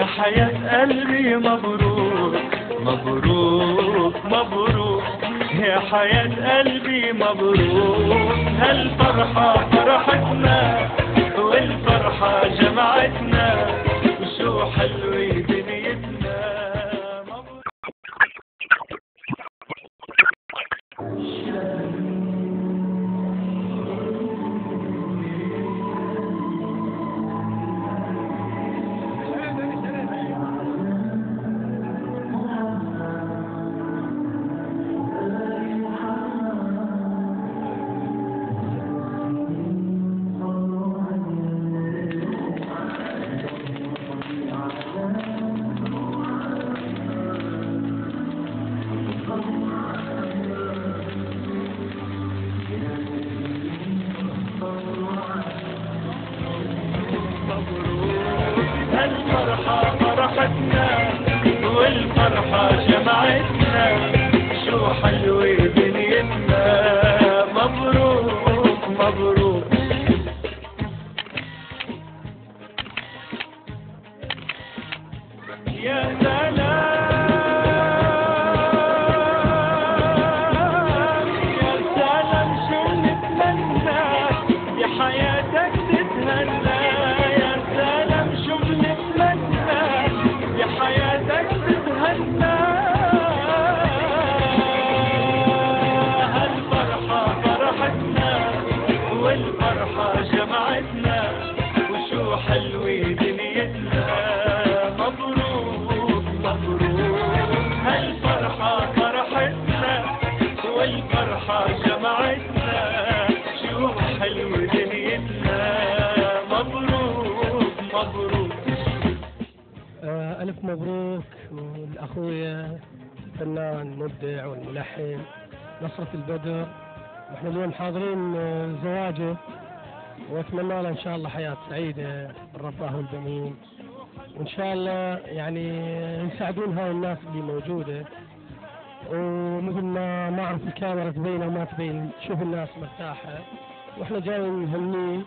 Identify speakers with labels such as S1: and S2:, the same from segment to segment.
S1: يا حياة قلبي مبروك مبروك مبروك، يا حياة قلبي مبروك. هالفرحة فرحتنا والفرحة جمعتنا، وشو حلوة دنيتنا. مبروك. هالفرحة فرحتنا والفرحة جمعتنا، شو حلوة دنيتنا. مبروك مبروك. يا سلام يا سلام، شو نتمنى يا حياتك تتهنى. يا سلام شو نتمنى يا حياتك تتهنى. هالفرحة فرحتنا والفرحة جمعتنا، وشو حلوة دنيتنا. مبروك مبروك. هالفرحة فرحتنا والفرحة جمعتنا، شو حلوة دنيتنا. مبروك مبروك.
S2: ألف مبروك لأخويا الفنان المبدع والملحن نصرة البدر. نحن اليوم حاضرين زواجه، وأتمنى له إن شاء الله حياة سعيدة بالرفاه والبنين، وإن شاء الله يعني يساعدون هاي الناس اللي موجودة. ومثل ما نعرف الكاميرا تبين وما تبين، تشوف الناس مرتاحة، وإحنا جايين نهنيه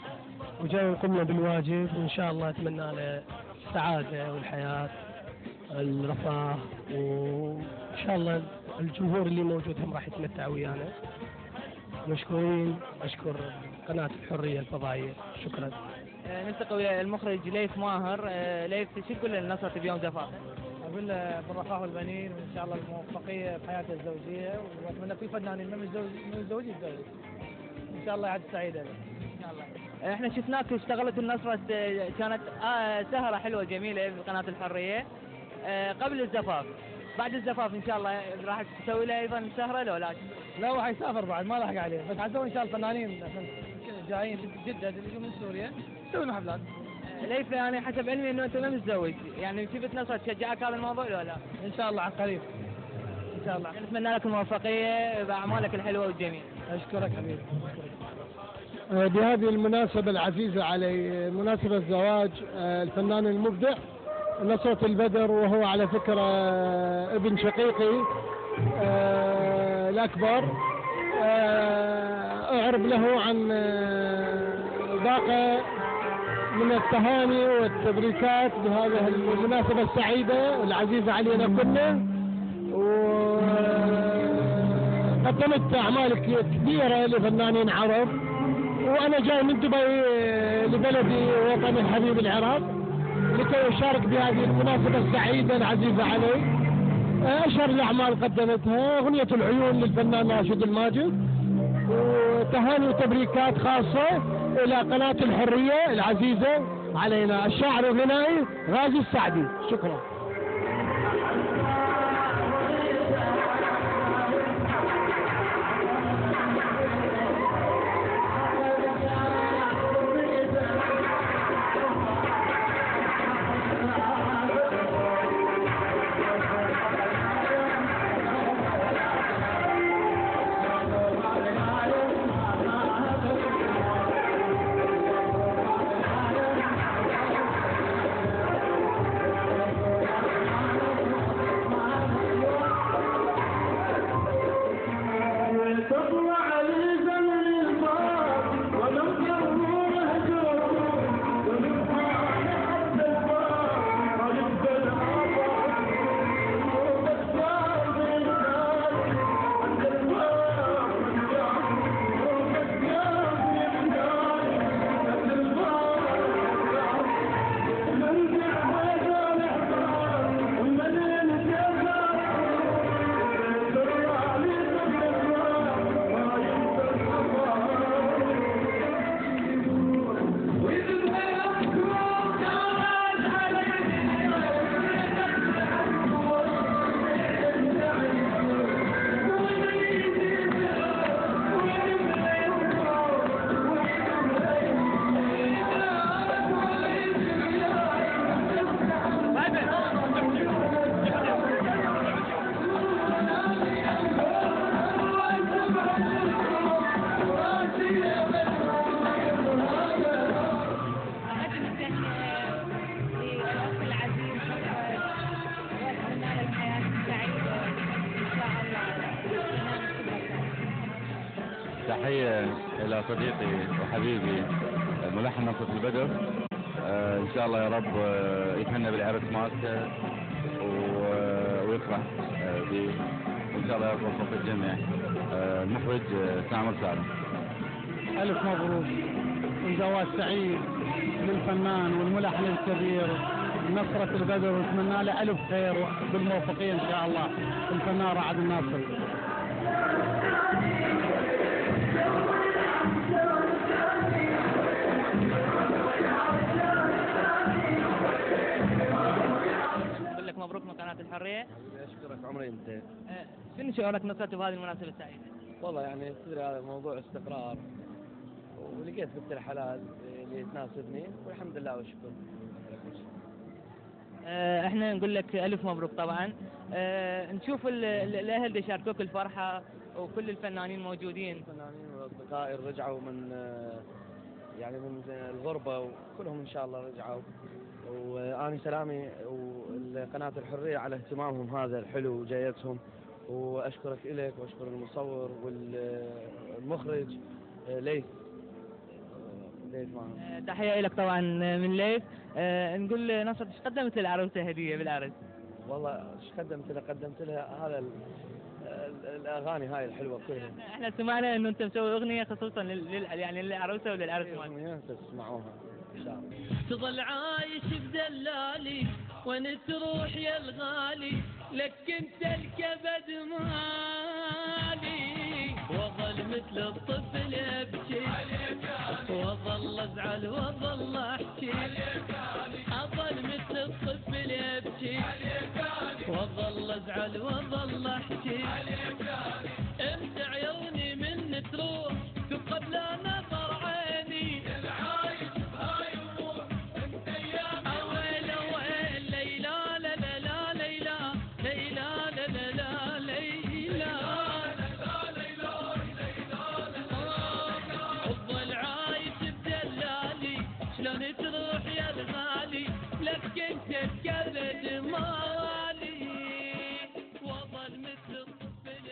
S2: وجايين قمنا بالواجب، وإن شاء الله أتمنى له السعادة والحياة الرفاه، وإن شاء الله الجمهور اللي موجود هم راح يتمتعوا ويانا. مشكورين. أشكر قناة الحرية الفضائية. شكرا.
S3: نلتقي ويا المخرج ليث ماهر. ليث شو تقول للنصرة اليوم زفاف؟
S4: أقول له بالرفاه والبنين، وإن شاء الله الموفقية بحياته الزوجية، وأتمنى كل فنان من الزوج يتزوج إن شاء الله. يعد سعيدة إن شاء الله.
S3: احنا شفناك اشتغلت النصرة، كانت سهرة حلوة جميلة في قناة الحرية قبل الزفاف. بعد الزفاف ان شاء الله راح تسوي له ايضا سهرة لو لا؟
S4: لا، هو حيسافر بعد، ما لحق عليه، بس حنسوي إن شاء الله الفنانين جايين جدة اللي من سوريا نسوي لهم حفلات.
S3: ليث يعني حسب علمي انه انت ما متزوج، يعني شفت نصرة تشجعك هذا الموضوع ولا لا؟
S4: إن شاء الله عن قريب إن شاء الله.
S3: نتمنى لك الموفقية بأعمالك الحلوة والجميلة.
S4: أشكرك حبيبي.
S5: بهذه المناسبة العزيزة علي، مناسبة زواج الفنان المبدع نصرة البدر، وهو على فكرة ابن شقيقي الأكبر. أعرب له عن باقة من التهاني والتبريكات بهذه المناسبة السعيدة العزيزة علينا كلنا. وقدمت أعمال كبيرة لفنانين عرب، وأنا جاي من دبي لبلدي وطني الحبيب العراق لكي أشارك بهذه المناسبة السعيدة العزيزة علي. أشهر الأعمال قدمتها أغنية العيون للفنان راشد الماجد، وتهاني وتبريكات خاصة إلى قناة الحرية العزيزة علينا الشاعر الغنائي غازي السعدي. شكرا.
S6: تحية إلى صديقي وحبيبي ملحن نصرة البدر. إن شاء الله يا رب يتهنى بالعرس مالته ويفرح به، وإن شاء الله يوفق الجميع. المخرج سامر سالم.
S5: ألف مبروك وزواج سعيد للفنان والملحن الكبير نصرة البدر، ونتمنى له ألف خير بالموفقية إن شاء الله الفنان رعد الناصر.
S3: نقول لك مبروك من قناة الحرية.
S7: أشكرك عمري أنت.
S3: شنو شعورك نصرته بهذه المناسبة السعيدة؟
S7: والله يعني تدري هذا موضوع استقرار، ولقيت بنت الحلال اللي تناسبني والحمد لله والشكر.
S3: احنا نقول لك الف مبروك طبعا. نشوف الاهل اللي شاركوك الفرحه وكل الفنانين موجودين.
S7: الفنانين واصدقائي رجعوا من يعني من الغربه، وكلهم ان شاء الله رجعوا، واني سلامي وقناه الحريه على اهتمامهم هذا الحلو وجايتهم، واشكرك الك واشكر المصور والمخرج ليث معنا.
S3: تحيه لك طبعا من ليث. نقول نصرت ايش قدمت للعروسه هديه بالعرس؟
S7: والله ايش قدمت لها هذا الاغاني هاي الحلوه كلها.
S3: احنا سمعنا انه انت مسوي اغنيه خصوصا يعني للعروسه وللعرس
S7: اغنيه تسمعوها ان شاء الله.
S8: تظل عايش بدلالي وين تروح يا الغالي، لك انت الكبد مالي، واظل مثل الطفل ابكي واظل ازعل واظل احكي، اظل مثل الطفل ابكي واظل ازعل واظل احكي، امتى عيوني من تروح تبقى بلا نظر عيني، العايش بهاي امور انت يا اويل اويل ليلى لا لا لا ليلى ليلى لا لا لا ليلى افضل عايش بدلالي شلون تروح يا الغالي، لك انت الكبد مالي واظل مثل الطفل.